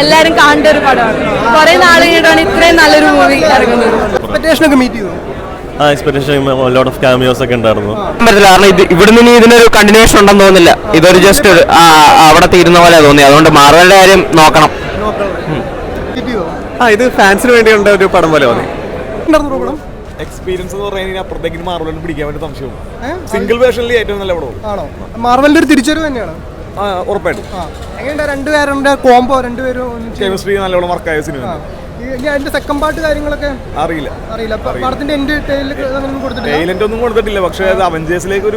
എല്ലാരും കാണേണ്ട ഒരു പടമാണ്. കുറെ നാൾ കഴിഞ്ഞിട്ടാണ് ഇത്രയും നല്ലൊരു മൂവി ഇറങ്ങുന്നത്. ലോട്ട് ഓഫ് കാമിയോസ് ഒക്കെ ഉണ്ടായിരുന്നു. കാരണം ഇവിടുന്ന് ഇതിനൊരു കണ്ടിന്യൂഷൻ ഉണ്ടെന്ന് തോന്നുന്നില്ല. ഇതൊരു ജസ്റ്റ് അവിടെ തീരുന്ന പോലെ തോന്നി. അതുകൊണ്ട് മാർവലിന്റെ കാര്യം നോക്കണം. ഇത് ഫാൻസിന് വേണ്ടിയുള്ള ഒരു പടം പോലെ തോന്നി. എക്സ്പീരിയൻസ് എന്ന് പറഞ്ഞാൽ അപ്പുറത്തേക്ക് മാർവലിന് പിടിക്കാൻ വേണ്ടി സംശയം. സിംഗിൾ വേർഷനിൽ ഏറ്റവും നല്ല പടവും മാർവലിന്റെ ഒരു തിരിച്ചറിവ് തന്നെയാണ്. ഉറപ്പായിട്ടും രണ്ടുപേരുടെ കോംബോ, രണ്ടുപേരും കെമിസ്ട്രി നല്ലോണം വർക്കായ സിനിമ. അതിന്റെ സെക്കൻഡ് പാർട്ട് കാര്യങ്ങളൊക്കെ അറിയില്ല. പടത്തിന്റെ ടൈലന്റ് ഒന്നും കൊടുത്തിട്ടില്ല. പക്ഷേ അത് അവഞ്ചേഴ്സിലേക്ക്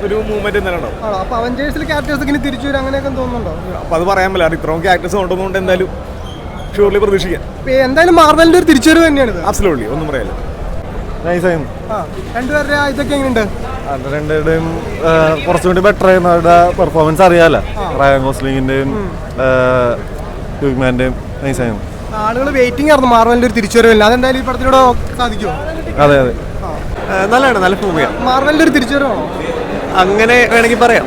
ഒരു മൂവ്മെന്റ് എന്തായാലും ഉണ്ടാവും. അപ്പൊ അവഞ്ചേഴ്സിൽ ക്യാരക്ടേഴ്സ് ഇങ്ങനെ തിരിച്ചു വരും അങ്ങനെയൊക്കെ തോന്നുന്നുണ്ടോ? അപ്പൊ അത് പറയാൻ പറ്റില്ല. ഇത്രയും ക്യാരക്ടേഴ്സ് കൊണ്ടുവന്നുകൊണ്ട് എന്തായാലും ഷുവർലി പ്രതീക്ഷിക്കാം. എന്തായാലും മാർവലിന്റെ ഒരു തിരിച്ചറിവ് തന്നെയാണ്. അബ്സല്യൂട്ട്ലി, ഒന്നും പറയാനില്ല. രണ്ടുപേരുടെ ഇതൊക്കെ എങ്ങനെയുണ്ട്? രണ്ടുപേരുടെയും കുറച്ചുകൂടി ബെറ്റർ ആയിരുന്നു. അവരുടെ പെർഫോമൻസ് അറിയാലോ. റയൻ ഗോസ്ലിംഗിന്റെയും ഹ്യൂഗ്മാന്റെയും നൈസായിരുന്നു. ആളുകൾ വെയിറ്റിംഗ് ആയിരുന്നു മാർവലിന്റെ ഒരു തിരിച്ചറിവില്ല. അതെന്തായാലും ഈ പടത്തിലൂടെ സാധിക്കുമോ? അതെ അതെ, നല്ലതാണ്, നല്ല മൂവിയാണ്. മാർവലിന്റെ ഒരു തിരിച്ചറിവാണോ? അങ്ങനെ വേണമെങ്കിൽ പറയാം.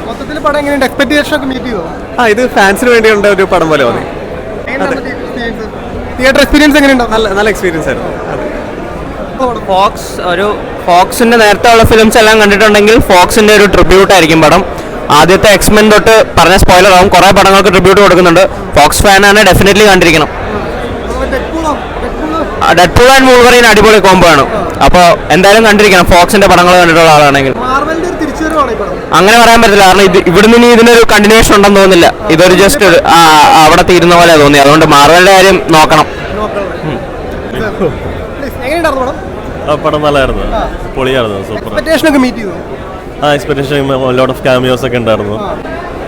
മൊത്തത്തിൽ പടം എങ്ങനെയുണ്ട്? എക്സ്പെക്ടേഷൻ ഒക്കെ മീറ്റ് ചെയ്തോ? ഇത് ഫാൻസിന് വേണ്ടിയുള്ള ഒരു പടം പോലെ തോന്നി. തിയേറ്റർ എക്സ്പീരിയൻസ് എങ്ങനെയുണ്ടോ? നല്ല എക്സ്പീരിയൻസ് ആയിരുന്നു. ഫോക്സിന്റെ നേരത്തെ ഉള്ള ഫിലിംസ് എല്ലാം കണ്ടിട്ടുണ്ടെങ്കിൽ ഫോക്സിന്റെ ഒരു ട്രിബ്യൂട്ട് ആയിരിക്കും പടം. ആദ്യത്തെ എക്സ്മെൻ തൊട്ട് പറഞ്ഞ സ്പോയിലർ ആവും. കുറെ പടങ്ങൾക്ക് ട്രിബ്യൂട്ട് കൊടുക്കുന്നുണ്ട്. ഫോക്സ് ഫാനാണ് ഡെഫിനറ്റ്ലി കണ്ടിരിക്കണം. ഡെഡ്പൂൾ ആൻഡ് വൂൾവറീൻ അടിപൊളി കോംബോ ആണ്. അപ്പോൾ എന്തായാലും കണ്ടിരിക്കണം ഫോക്സിന്റെ പടങ്ങൾ കണ്ടിട്ടുള്ള ആളാണെങ്കിൽ. അങ്ങനെ പറയാൻ പറ്റില്ല. കാരണം ഇവിടുന്ന് ഇതിനൊരു കണ്ടിന്യൂഷൻ ഉണ്ടെന്ന് തോന്നുന്നില്ല. ഇതൊരു ജസ്റ്റ് അവിടെ തീരുന്ന പോലെ തോന്നി. അതുകൊണ്ട് മാർവലിന്റെ കാര്യം നോക്കണം. പടം നല്ലായിരുന്നു, പൊളിയായിരുന്നു, സൂപ്പർ. എക്സ്പെക്ടേഷൻ ലോട്ട് ഓഫ് കാമിയോസ് ഒക്കെ ഉണ്ടായിരുന്നു.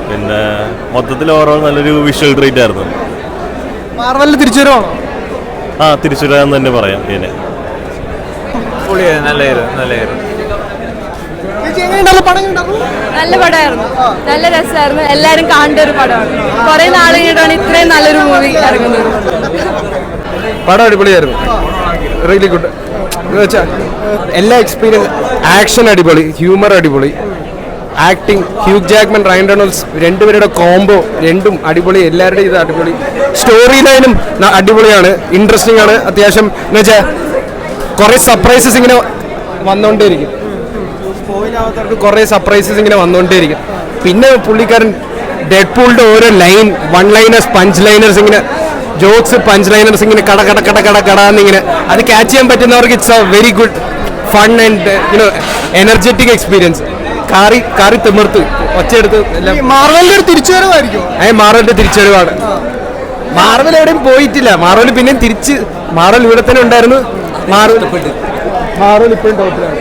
പിന്നെ മൊത്തത്തിൽ ഓവറോൾ നല്ലൊരു വിഷ്വൽ ട്രീറ്റ് ആയിരുന്നു. മാർവലിന്റെ തിരിച്ചുവരവാണോ? തിരിച്ചുവരാന്ന് തന്നെ പറയാം. ഇതിനെ നല്ല പടമായിരുന്നു, നല്ല രസമായിരുന്നു. എല്ലാരും കാണേണ്ട ഒരു പടമാണ്. കുറെ നാൾ കഴിഞ്ഞിട്ടാണ് ഇത്രയും നല്ലൊരു മൂവി ഇറങ്ങുന്നത്. പടം അടിപൊളിയായിരുന്നു, റിയലി ഗുഡ്. എല്ലാ എക്സ്പീരിയൻസ്, ആക്ഷൻ അടിപൊളി, ഹ്യൂമർ അടിപൊളി, acting Hugh Jackman, Ryan Reynolds രണ്ടുപേരുടെ കോംബോ രണ്ടും അടിപൊളി. എല്ലാവരുടെയും ഇത് അടിപൊളി. സ്റ്റോറി ലൈനും അടിപൊളിയാണ്, ഇൻട്രസ്റ്റിംഗ് ആണ് അത്യാവശ്യം. എന്ന് വെച്ചാൽ കുറേ സർപ്രൈസസ് ഇങ്ങനെ വന്നുകൊണ്ടേയിരിക്കും. സ്പോയിലാവാത്തവർക്ക് കുറേ സർപ്രൈസസ് ഇങ്ങനെ വന്നുകൊണ്ടേയിരിക്കും. പിന്നെ പുള്ളിക്കാരൻ ഡെഡ്പൂളിന്റെ ഓരോ line, one liners, punch liners, ഇങ്ങനെ ജോക്സ്, പഞ്ച് ലൈനേഴ്സ് ഇങ്ങനെ കടന്നിങ്ങനെ അത് ക്യാച്ച് ചെയ്യാൻ പറ്റുന്നവർക്ക് it's a very good fun and energetic experience. കാറി തിമിർത്ത് ഒച്ചയെടുത്ത് മാർവലിന്റെ ഒരു തിരിച്ചുവരവായിരിക്കും. മാർവലിന്റെ തിരിച്ചുവരവാണ്. മാർവൽ എവിടെയും പോയിട്ടില്ല. മാർവൽ പിന്നെയും മാർവൽ ഇവിടെ തന്നെ ഉണ്ടായിരുന്നു. മാർവൽ ഇപ്പോഴും ടോപ്പിലാണ്.